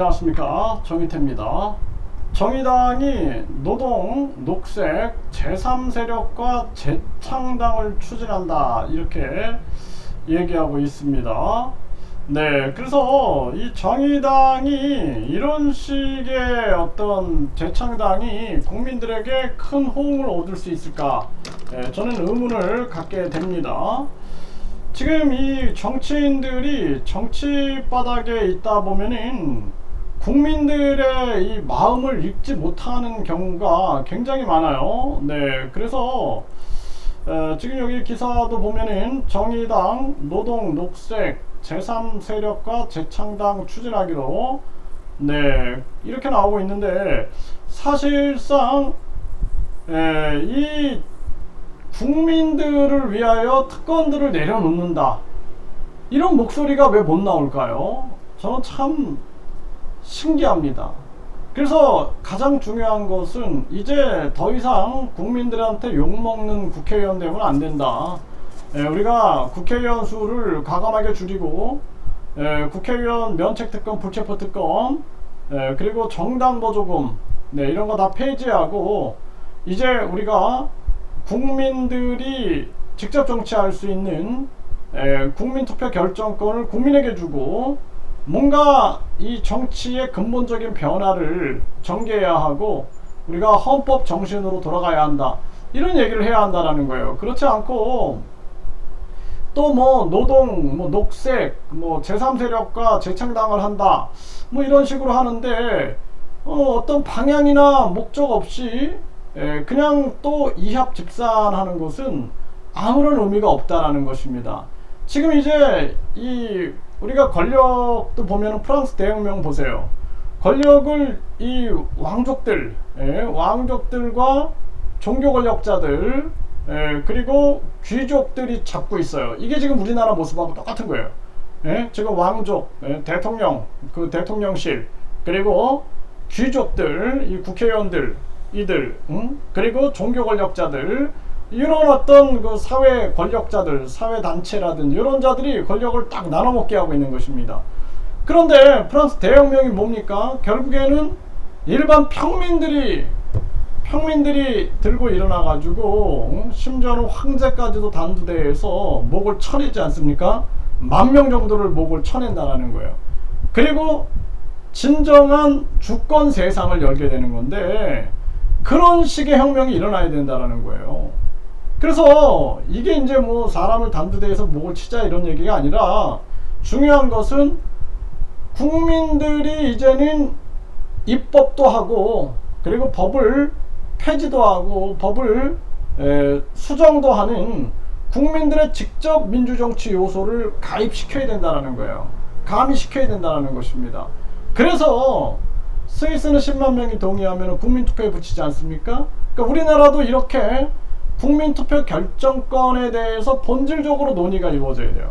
안녕하십니까, 정의태입니다. 정의당이 노동, 녹색, 제3세력과 재창당을 추진한다, 이렇게 얘기하고 있습니다. 네, 그래서 이 정의당이 이런 식의 어떤 재창당이 국민들에게 큰 호응을 얻을 수 있을까? 네, 저는 의문을 갖게 됩니다. 지금 이 정치인들이 정치 바닥에 있다 보면은 국민들의 이 마음을 읽지 못하는 경우가 굉장히 많아요. 네, 그래서 지금 여기 기사도 보면은 정의당, 노동, 녹색, 제3세력과 재창당 추진하기로, 네, 이렇게 나오고 있는데, 사실상 이 국민들을 위하여 특권들을 내려놓는다, 이런 목소리가 왜 못 나올까요? 저는 참 신기합니다. 그래서 가장 중요한 것은 이제 더 이상 국민들한테 욕먹는 국회의원 되면 안 된다. 우리가 국회의원 수를 과감하게 줄이고, 국회의원 면책특권, 불체포특권, 그리고 정당보조금, 네, 이런 거 다 폐지하고, 이제 우리가 국민들이 직접 정치할 수 있는 국민투표 결정권을 국민에게 주고, 뭔가 이 정치의 근본적인 변화를 전개해야 하고, 우리가 헌법 정신으로 돌아가야 한다, 이런 얘기를 해야 한다라는 거예요. 그렇지 않고 또 뭐 노동, 뭐 녹색, 뭐 제3세력과 재창당을 한다, 뭐 이런 식으로 하는데 어떤 방향이나 목적 없이 그냥 또 이합집산하는 것은 아무런 의미가 없다라는 것입니다. 지금 이제 이 우리가 권력도 보면 프랑스 대혁명 보세요. 권력을 이 왕족들, 왕족들과 종교 권력자들, 그리고 귀족들이 잡고 있어요. 이게 지금 우리나라 모습하고 똑같은 거예요. 지금 왕족, 대통령, 그 대통령실, 그리고 귀족들, 이 국회의원들, 이들, 그리고 종교 권력자들, 이런 어떤 그 사회 권력자들, 사회 단체라든지 이런 자들이 권력을 딱 나눠먹게 하고 있는 것입니다. 그런데 프랑스 대혁명이 뭡니까? 결국에는 일반 평민들이 들고 일어나 가지고 심지어는 황제까지도 단두대에서 목을 쳐내지 않습니까? 10,000명 정도를 목을 쳐낸다라는 거예요. 그리고 진정한 주권 세상을 열게 되는 건데, 그런 식의 혁명이 일어나야 된다라는 거예요. 그래서 이게 이제 뭐 사람을 단두대에서 목을 치자 이런 얘기가 아니라, 중요한 것은 국민들이 이제는 입법도 하고, 그리고 법을 폐지도 하고, 법을 수정도 하는 국민들의 직접 민주정치 요소를 가입시켜야 된다는 거예요. 가미시켜야 된다는 것입니다. 그래서 스위스는 10만 명이 동의하면 국민투표에 붙이지 않습니까? 그러니까 우리나라도 이렇게 국민투표 결정권에 대해서 본질적으로 논의가 이루어져야 돼요.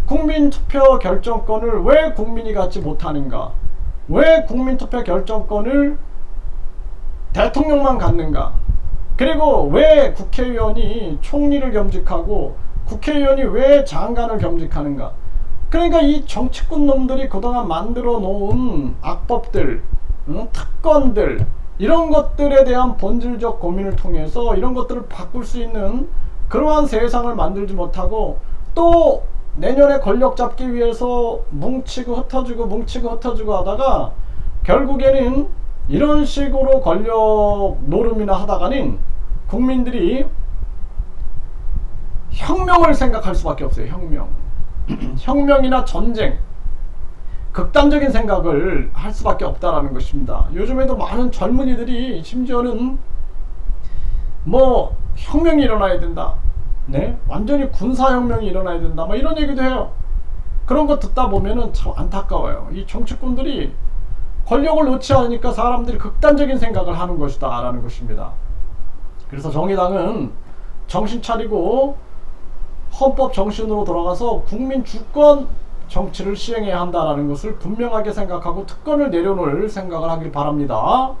국민투표 결정권을 왜 국민이 갖지 못하는가? 왜 국민투표 결정권을 대통령만 갖는가? 그리고 왜 국회의원이 총리를 겸직하고 국회의원이 왜 장관을 겸직하는가? 그러니까 이 정치꾼 놈들이 그동안 만들어 놓은 악법들, 특권들, 이런 것들에 대한 본질적 고민을 통해서 이런 것들을 바꿀 수 있는 그러한 세상을 만들지 못하고, 또 내년에 권력 잡기 위해서 뭉치고 흩어지고 하다가 결국에는 이런 식으로 권력 노름이나 하다가는 국민들이 혁명을 생각할 수밖에 없어요. 혁명이나 전쟁, 극단적인 생각을 할 수밖에 없다라는 것입니다. 요즘에도 많은 젊은이들이 심지어는 뭐 혁명이 일어나야 된다, 네, 완전히 군사혁명이 일어나야 된다, 뭐 이런 얘기도 해요. 그런 거 듣다 보면은 참 안타까워요. 이 정치꾼들이 권력을 놓지 않으니까 사람들이 극단적인 생각을 하는 것이다 라는 것입니다. 그래서 정의당은 정신 차리고 헌법 정신으로 돌아가서 국민 주권 정치를 시행해야 한다는 것을 분명하게 생각하고 특권을 내려놓을 생각을 하길 바랍니다.